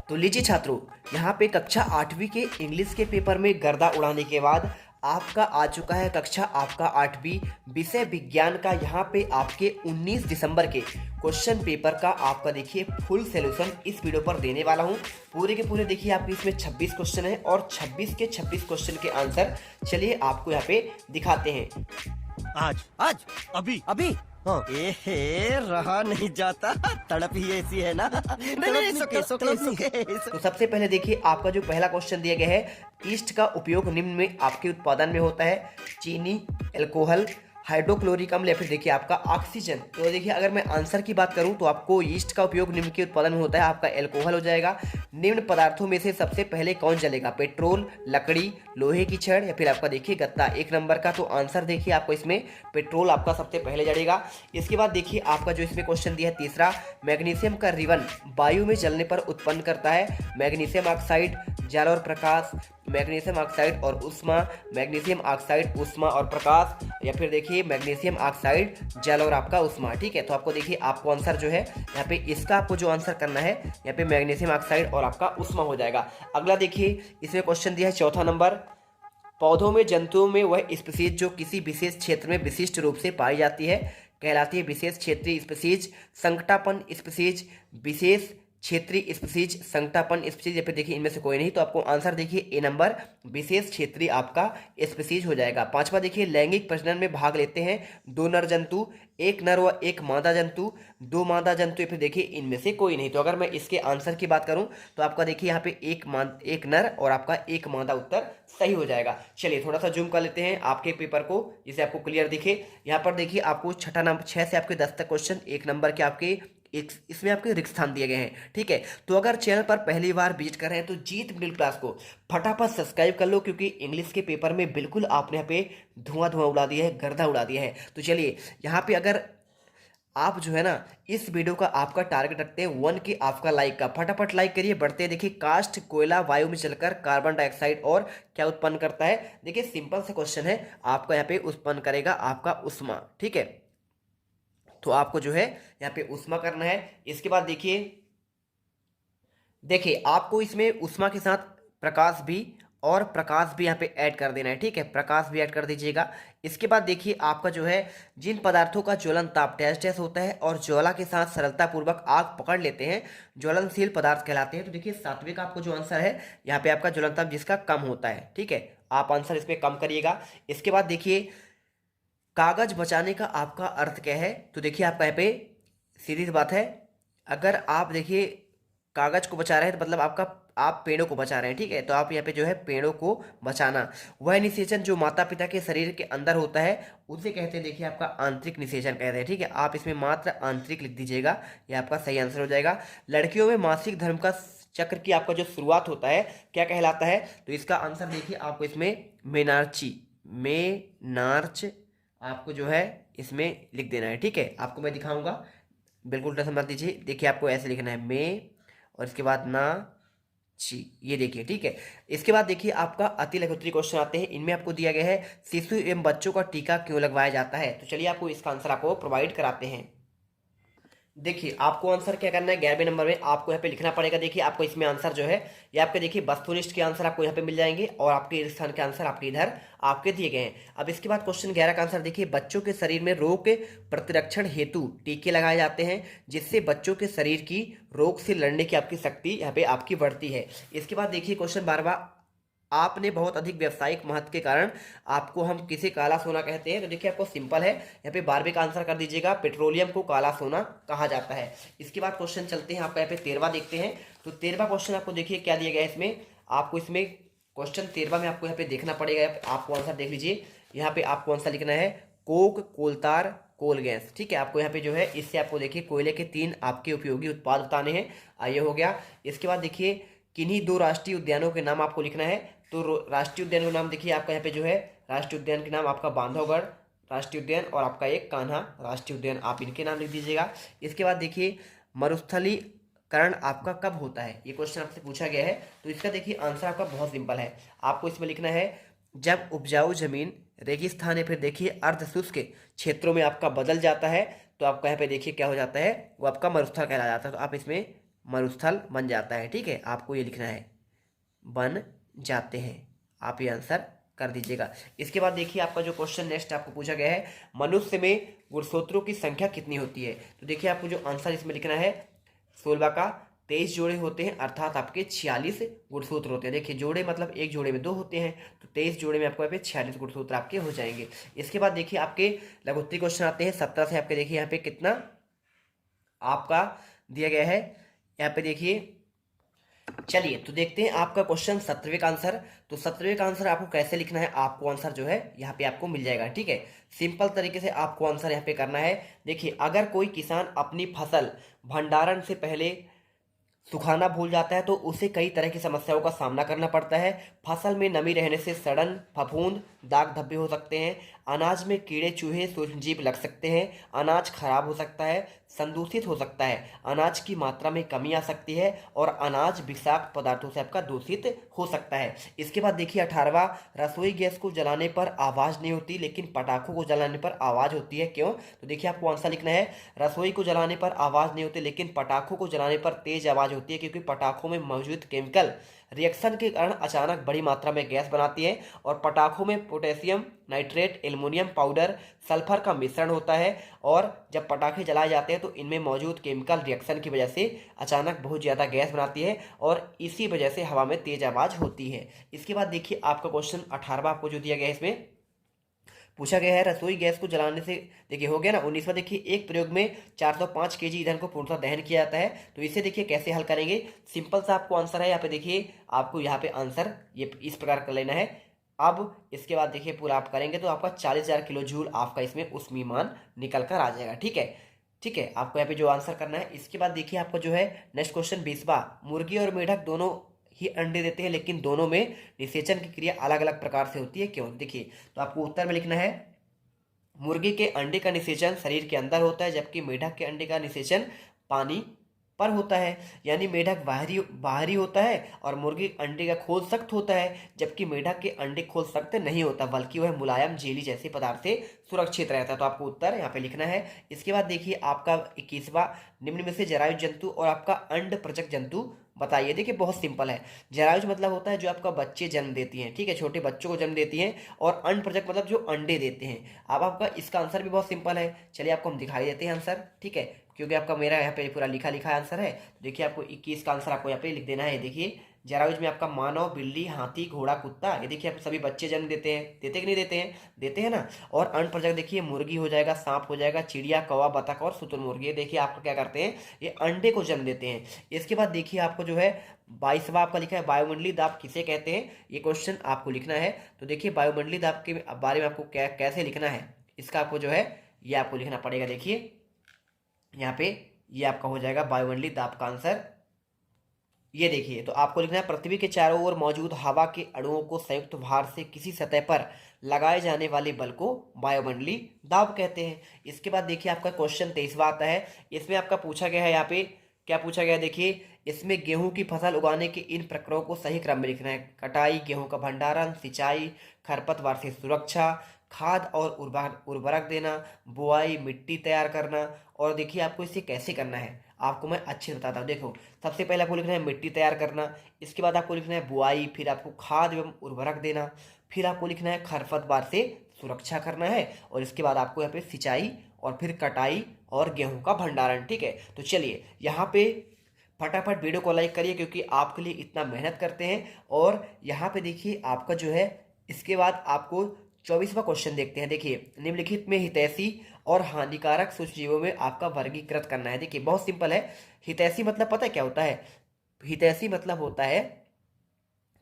तो लीजिए छात्रों, यहाँ पे कक्षा 8वीं के इंग्लिश के पेपर में गर्दा उड़ाने के बाद आपका आ चुका है कक्षा आपका 8वीं विषय विज्ञान का। यहाँ पे आपके 19 दिसंबर के क्वेश्चन पेपर का आपका देखिए फुल सॉल्यूशन इस वीडियो पर देने वाला हूँ। पूरे के पूरे देखिए आपके इसमें 26 क्वेश्चन है और 26 के 26 क्वेश्चन के आंसर चलिए आपको यहाँ पे दिखाते हैं। आज आज अभी अभी हाँ। रहा नहीं जाता, तड़प ही ऐसी है ना। नहीं, तो सबसे पहले देखिए आपका जो पहला क्वेश्चन दिया गया है, ईस्ट का उपयोग निम्न में आपके उत्पादन में होता है। चीनी, अल्कोहल, हाइड्रोक्लोरिक अम्ल या फिर देखिए आपका ऑक्सीजन। तो देखिए अगर मैं आंसर की बात करूं तो आपको ईस्ट का उपयोग निम्न के उत्पादन में होता है, आपका अल्कोहल हो जाएगा। निम्न पदार्थों में से सबसे पहले कौन जलेगा? पेट्रोल, लकड़ी, लोहे की छड़ या फिर आपका देखिए गत्ता। एक नंबर का तो आंसर देखिए आपको इसमें पेट्रोल आपका सबसे पहले जलेगा। इसके बाद देखिए आपका जो इसमें क्वेश्चन दिया है तीसरा, मैग्नीशियम का रिवन वायु में जलने पर उत्पन्न करता है मैग्नीशियम ऑक्साइड, जल और प्रकाश, मैग्नीशियम ऑक्साइड और उष्मा, मैग्नीशियम ऑक्साइड उष्मा और प्रकाश या फिर देखिए मैग्नीशियम ऑक्साइड जल और आपका उष्मा। ठीक है, तो आपको देखिए आपको आंसर जो है यहाँ पे इसका आपको जो आंसर करना है यहाँ पे मैग्नीशियम ऑक्साइड और आपका उष्मा हो जाएगा। अगला देखिए इसमें क्वेश्चन दिया है चौथा नंबर, पौधों में जंतुओं में वह स्पीसीज जो किसी विशेष क्षेत्र में विशिष्ट रूप से पाई जाती है कहलाती है विशेष क्षेत्रीय स्पीसीज, संकटापन स्पीसीज, विशेष क्षेत्रीय स्पीसीज, संकटापन स्पीसीज या फिर देखिए इनमें से कोई नहीं। तो आपको आंसर देखिए ए नंबर विशेष क्षेत्रीय आपका स्पीसीज हो जाएगा। पांचवा देखिए लैंगिक प्रजनन में भाग लेते हैं दो नर जंतु, एक नर व एक मादा जंतु, दो मादा जंतु या फिर देखिए इनमें से कोई नहीं। तो अगर मैं इसके आंसर की बात करूं तो आपका देखिए यहाँ पे एक नर और आपका एक मादा उत्तर सही हो जाएगा। चलिए थोड़ा सा जूम कर लेते हैं आपके पेपर को जिसे आपको क्लियर दिखे। यहाँ पर देखिए आपको छठा नंबर 6 से आपके 10 तक क्वेश्चन एक नंबर के आपके इसमें आपके रिक्त स्थान दिए गए हैं। ठीक है, तो अगर चैनल पर पहली बार विजिट कर रहे हैं तो जीत मिडिल क्लास को फटाफट सब्सक्राइब कर लो, क्योंकि इंग्लिश के पेपर में बिल्कुल आपने यहाँ पे धुआं उड़ा दिया है, गर्दा उड़ा दिया है। तो चलिए यहाँ पे अगर आप जो है ना इस वीडियो का आपका टारगेट रखते हैं 1 के आपका लाइक का, फटाफट लाइक करिए। बढ़ते हैं देखिए, कास्ट कोयला वायु में चलकर कार्बन डाइऑक्साइड और क्या उत्पन्न करता है? देखिए सिंपल से क्वेश्चन है, आपका यहाँ पे उत्पन्न करेगा आपका उष्मा। ठीक है, तो आपको जो है यहाँ पे उष्मा करना है। इसके बाद देखिए आपको इसमें उष्मा के साथ प्रकाश भी यहाँ पे ऐड कर देना है। ठीक है, प्रकाश भी ऐड कर दीजिएगा। इसके बाद देखिए आपका जो है जिन पदार्थों का ज्वलन ताप डैश होता है और ज्वाला के साथ सरलता पूर्वक आग पकड़ लेते हैं ज्वलनशील पदार्थ कहलाते हैं। तो देखिए सातवें का आपको जो आंसर है यहाँ पे आपका ज्वलन ताप जिसका कम होता है। ठीक है, आप आंसर इसमें कम करिएगा। इसके बाद देखिए कागज बचाने का आपका अर्थ क्या है? तो देखिए आपका यहाँ पे सीधी सी बात है, अगर आप देखिए कागज को बचा रहे हैं तो मतलब आप पेड़ों को बचा रहे हैं। ठीक है, तो आप यहाँ पे जो है पेड़ों को बचाना, वह निषेचन जो माता पिता के शरीर के अंदर होता है उसे कहते हैं देखिए आपका आंतरिक निषेचन कहते हैं। ठीक है, आप इसमें मात्र आंतरिक लिख दीजिएगा, ये आपका सही आंसर हो जाएगा। लड़कियों में मासिक धर्म का चक्र की आपका जो शुरुआत होता है क्या कहलाता है? तो इसका आंसर देखिए आपको इसमें मेनार्च आपको जो है इसमें लिख देना है। ठीक है, आपको मैं दिखाऊंगा, बिल्कुल टेंशन मत दीजिए। देखिए आपको ऐसे लिखना है मे और इसके बाद ना ची, ये देखिए। ठीक है, इसके बाद देखिए आपका अति लघु उत्तरीय क्वेश्चन आते हैं। इनमें आपको दिया गया है शिशु एवं बच्चों का टीका क्यों लगवाया जाता है? तो चलिए आपको इसका आंसर आपको प्रोवाइड कराते हैं। देखिए आपको आंसर क्या करना है, 11वें नंबर में आपको यहाँ पे लिखना पड़ेगा। देखिए आपको इसमें आंसर जो है ये आपके देखिए वस्तुनिष्ठ के आंसर आपको यहाँ पे मिल जाएंगे और आपके स्थान के आंसर आपके इधर आपके दिए गए हैं। अब इसके बाद क्वेश्चन 11 का आंसर देखिए, बच्चों के शरीर में रोग के प्रतिरक्षण हेतु टीके लगाए जाते हैं जिससे बच्चों के शरीर की रोग से लड़ने की आपकी शक्ति यहाँ पे आपकी बढ़ती है। इसके बाद देखिए क्वेश्चन 12, आपने बहुत अधिक व्यावसायिक महत्व के कारण आपको हम किसे काला सोना कहते हैं? तो देखिए आपको सिंपल है, यहाँ पे 12वें का आंसर कर दीजिएगा, पेट्रोलियम को काला सोना कहा जाता है। इसके बाद क्वेश्चन चलते हैं आपका यहाँ पे 13वां देखते हैं। तो 13वां क्वेश्चन आपको देखिए क्या दिया गया है इसमें, आपको इसमें क्वेश्चन 13वां में आपको यहाँ पे देखना पड़ेगा, आपको आंसर देख लीजिए। यहाँ पे आपको आंसर लिखना है कोक, कोलतार, कोल गैस। ठीक है, आपको यहाँ पे जो है इससे आपको देखिए कोयले के 3 आपके उपयोगी उत्पाद बताने हैं। ये हो गया। इसके बाद देखिए किन्हीं 2 राष्ट्रीय उद्यानों के नाम आपको लिखना है। तो राष्ट्रीय उद्यान का नाम देखिए आपका यहाँ पे जो है राष्ट्रीय उद्यान के नाम आपका बांधवगढ़ राष्ट्रीय उद्यान और आपका एक कान्हा राष्ट्रीय उद्यान, आप इनके नाम लिख दीजिएगा। इसके बाद देखिए मरुस्थलीकरण आपका कब होता है? ये क्वेश्चन आपसे पूछा गया है। तो इसका देखिए आंसर आपका बहुत सिंपल है, आपको इसमें लिखना है जब उपजाऊ जमीन रेगिस्तान या फिर देखिए अर्धशुष्क क्षेत्रों में आपका बदल जाता है तो आपका यहाँ पे देखिए क्या हो जाता है, वो आपका मरुस्थल कहला जाता है। तो आप इसमें मरुस्थल बन जाता है। ठीक है, आपको ये लिखना है, बन जाते हैं। आप ये आंसर कर दीजिएगा। इसके बाद देखिए आपका जो क्वेश्चन नेक्स्ट आपको पूछा गया है, मनुष्य में गुणसूत्रों की संख्या कितनी होती है। तो देखिए आपको जो आंसर इसमें लिखना है, 16 का 23 जोड़े होते हैं, अर्थात आपके 46 गुणसूत्र होते हैं। देखिए जोड़े मतलब एक जोड़े में 2 होते हैं, तो 23 जोड़े में आपको यहाँ पे 46 गुणसूत्र आपके हो जाएंगे। इसके बाद देखिए आपके लघुत्तरी क्वेश्चन आते हैं 17 से। आपके देखिए यहाँ पे कितना आपका दिया गया है, यहाँ पे देखिए। चलिए तो देखते हैं आपका क्वेश्चन 17वें का आंसर। तो 17वें का आंसर आपको कैसे लिखना है, आपको आंसर जो है यहाँ पे आपको मिल जाएगा। ठीक है, सिंपल तरीके से आपको आंसर यहाँ पे करना है। देखिए अगर कोई किसान अपनी फसल भंडारण से पहले सुखाना भूल जाता है तो उसे कई तरह की समस्याओं का सामना करना पड़ता है। फसल में नमी रहने से सड़न, फफूंद, दाग धब्बे हो सकते हैं। अनाज में कीड़े चूहे सूक्ष्मजीव लग सकते हैं। अनाज खराब हो सकता है, संदूषित हो सकता है। अनाज की मात्रा में कमी आ सकती है और अनाज विषाक्त पदार्थों से आपका दूषित हो सकता है। इसके बाद देखिए 18वां, रसोई गैस को जलाने पर आवाज़ नहीं होती लेकिन पटाखों को जलाने पर आवाज़ होती है, क्यों। तो देखिए आपको आंसर लिखना है, रसोई को जलाने पर आवाज़ नहीं होती लेकिन पटाखों को जलाने पर तेज आवाज़ होती है, क्योंकि पटाखों में मौजूद केमिकल रिएक्शन के कारण अचानक बड़ी मात्रा में गैस बनाती है और पटाखों में potassium nitrate, aluminium powder, sulphur का मिश्रण होता है और जब पटाखे जलाए जाते हैं तो इनमें मौजूद केमिकल रिएक्शन की वजह से अचानक बहुत ज़्यादा गैस बनाती है और इसी वजह से हवा में तेज आवाज़ होती है। इसके बाद देखिए आपका क्वेश्चन 18वां आपको जो दिया गया है, इसमें पूछा गया है रसोई गैस को जलाने से, देखिए हो गया ना। 19वां देखिए, एक प्रयोग में 405 केजी ईंधन को पूर्णतः दहन किया जाता है। तो इसे देखिए कैसे हल करेंगे, सिंपल सा आपको आंसर है यहाँ पे। देखिए आपको यहाँ पे आंसर ये इस प्रकार कर लेना है। अब इसके बाद देखिए पूरा आप करेंगे तो आपका 40,000 किलो जूल आपका इसमें उष्मीयमान निकल कर आ जाएगा। ठीक है, ठीक है, आपको यहाँ पे जो आंसर करना है। इसके बाद देखिए आपका जो है नेक्स्ट क्वेश्चन 20वां, मुर्गी और मेढक दोनों ही अंडे देते हैं लेकिन दोनों में निषेचन की क्रिया अलग अलग प्रकार से होती है, क्यों। देखिए तो आपको उत्तर में लिखना है, मुर्गी के अंडे का निषेचन शरीर के अंदर होता है जबकि मेढक के अंडे का निषेचन पानी पर होता है। यानी मेढक बाहरी बाहरी होता है और मुर्गी अंडे का खोल सख्त होता है, जबकि मेढक के अंडे खोल सख्त नहीं होता बल्कि वह मुलायम जेली जैसे पदार्थ से सुरक्षित रहता है। तो आपको उत्तर यहाँ पे लिखना है। इसके बाद देखिए आपका 21वां, निम्न में से जरायु जंतु और आपका अंड प्रजक जंतु बताइए। देखिए बहुत सिंपल है, जरायुज मतलब होता है जो आपका बच्चे जन्म देती हैं, ठीक है, छोटे बच्चों को जन्म देती हैं, और अंड प्रजक मतलब जो अंडे देते हैं। अब आपका इसका आंसर भी बहुत सिंपल है, चलिए आपको हम दिखाई देते हैं आंसर, ठीक है, क्योंकि आपका मेरा यहाँ पे पूरा लिखा लिखा आंसर है। देखिए आपको 21 का आंसर आपको यहाँ पे लिख देना है। देखिए जरायुज में आपका मानव, बिल्ली, हाथी, घोड़ा, कुत्ता, ये देखिए आप सभी बच्चे जन्म देते हैं, देते कि नहीं देते हैं, देते हैं ना। और अंड प्रजक देखिए मुर्गी हो जाएगा, सांप हो जाएगा, चिड़िया, कौवा, बतख और शुतुरमुर्ग, ये देखिए आपको क्या करते हैं, ये अंडे को जन्म देते हैं। इसके बाद देखिए आपको जो है 22वां आपका लिखा है, वायुमंडलीय दाब किसे कहते हैं, ये क्वेश्चन आपको लिखना है। तो देखिए वायुमंडलीय दाब के बारे में आपको कैसे लिखना है, इसका आपको जो है ये आपको लिखना पड़ेगा। देखिए यहाँ पे ये आपका हो जाएगा वायुमंडलीय दाब का आंसर। ये देखिए तो आपको लिखना है, पृथ्वी के चारों ओर मौजूद हवा के अणुओं को संयुक्त भार से किसी सतह पर लगाए जाने वाले बल को वायुमंडलीय दाब कहते हैं। इसके बाद देखिए आपका क्वेश्चन 23वां आता है। इसमें आपका पूछा गया है, यहाँ पे क्या पूछा गया है, देखिए इसमें गेहूं की फसल उगाने के इन प्रक्रियाओं को सही क्रम में लिखना है। कटाई, गेहूं का भंडारण, सिंचाई, खरपतवार से सुरक्षा, खाद और उर्वरक देना, बुआई, मिट्टी तैयार करना। और देखिए आपको इसे कैसे करना है आपको मैं अच्छे से बताता हूँ। देखो सबसे पहले आपको लिखना है मिट्टी तैयार करना, इसके बाद आपको लिखना है बुआई, फिर आपको खाद एवं उर्वरक देना, फिर आपको लिखना है खरपतवार से सुरक्षा करना है, और इसके बाद आपको यहाँ पे सिंचाई और फिर कटाई और गेहूं का भंडारण। ठीक है, तो चलिए यहाँ पे फटाफट वीडियो को लाइक करिए क्योंकि आपके लिए इतना मेहनत करते हैं। और यहाँ पे देखिए आपका जो है इसके बाद आपको 24वां क्वेश्चन देखते हैं। देखिए निम्नलिखित में हितैषी और हानिकारक सूक्ष्मजीवों में आपका वर्गीकृत करना है। देखिए बहुत सिंपल है, हितैषी मतलब पता है क्या होता है, हितैषी मतलब होता है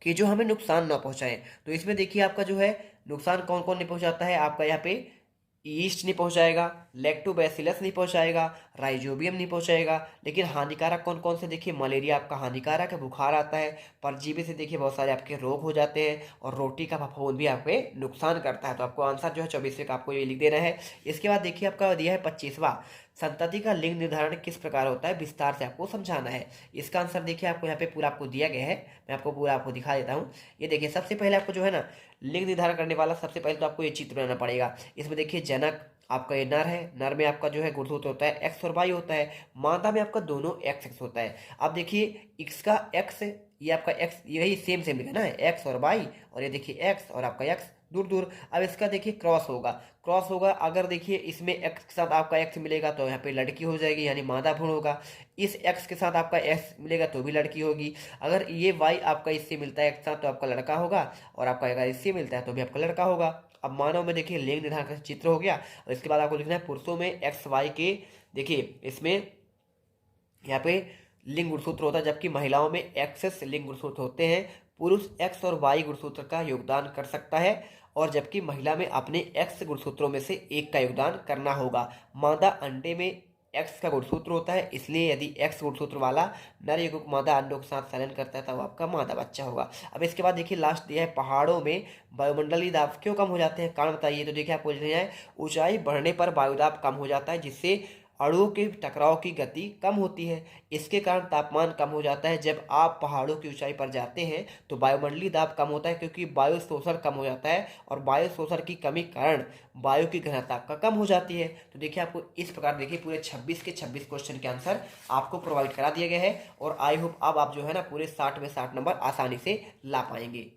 कि जो हमें नुकसान ना पहुंचाए। तो इसमें देखिए आपका जो है नुकसान कौन कौन नहीं पहुंचाता है, आपका यहाँ पे ईस्ट नहीं पहुंचाएगा, लैक्टोबैसिलस नहीं पहुंचाएगा, राइजोबियम नहीं पहुंचाएगा। लेकिन हानिकारक कौन कौन से, देखिए मलेरिया आपका हानिकारक है, बुखार आता है, परजीवी से देखिए बहुत सारे आपके रोग हो जाते हैं, और रोटी का फफूंद भी आपके नुकसान करता है। तो आपको आंसर जो है 24वें का आपको ये लिख देना है। इसके बाद देखिए आपका दिया है 25वां, संतति का लिंग निर्धारण किस प्रकार होता है, विस्तार से आपको समझाना है। इसका आंसर देखिए आपको यहाँ पे पूरा आपको दिया गया है, मैं आपको पूरा आपको दिखा देता हूँ। ये देखिए सबसे पहले आपको जो है ना लिंग निर्धारण करने वाला सबसे पहले तो आपको ये चित्र बनाना पड़ेगा। इसमें देखिए जनक, आपका ये नर है, नर में आपका जो है गुणसूत्र होता है एक्स और वाई होता है, मादा में आपका दोनों एक्स एक्स होता है। अब देखिए एक्स का एक्स, ये आपका एक्स यही सेम सेम लिखा ना, एक्स और वाई, और ये देखिए एक्स और आपका एक्स दूर दूर। अब इसका देखिए क्रॉस होगा, क्रॉस होगा अगर देखिए इसमें एक्स के साथ आपका एक्स मिलेगा तो यहाँ पे लड़की हो जाएगी यानी मादा भ्रूण होगा, इस एक्स के साथ आपका एक्स मिलेगा तो भी लड़की होगी। अगर ये वाई आपका इससे मिलता है एक साथ तो आपका लड़का होगा, और आपका अगर इससे मिलता है तो भी आपका लड़का होगा। अब मानव में देखिए लिंग निर्धारण का चित्र हो गया, और इसके बाद आपको लिखना है पुरुषों में एक्स वाई के, देखिए इसमें यहाँ पे लिंग गुणसूत्र होता है, जबकि महिलाओं में एक्सेस लिंग गुणसूत्र होते हैं। पुरुष एक्स और वाई गुणसूत्र का योगदान कर सकता है, और जबकि महिला में अपने एक्स गुणसूत्रों में से एक का योगदान करना होगा। मादा अंडे में एक्स का गुणसूत्र होता है, इसलिए यदि एक्स गुणसूत्र वाला नर युग्मक मादा अंडों के साथ संलयन करता है तब आपका मादा बच्चा होगा। अब इसके बाद देखिए लास्ट दिया है पहाड़ों में वायुमंडलीय दाब क्यों कम हो जाते हैं, कारण बताइए। तो देखिए आपको लिखना है ऊंचाई बढ़ने पर वायुदाब कम हो जाता है, जिससे अणुओं के टकराव की गति कम होती है। इसके कारण तापमान कम हो जाता है। जब आप पहाड़ों की ऊंचाई पर जाते हैं तो वायुमंडलीय दाब कम होता है, क्योंकि वायु शोषण कम हो जाता है, और वायु शोषण की कमी कारण वायु की घनता का कम हो जाती है। तो देखिए आपको इस प्रकार देखिए पूरे 26 के 26 क्वेश्चन के आंसर आपको प्रोवाइड करा दिए गए हैं, और आई होप अब आप जो है ना पूरे 60 में 60 नंबर आसानी से ला पाएंगे।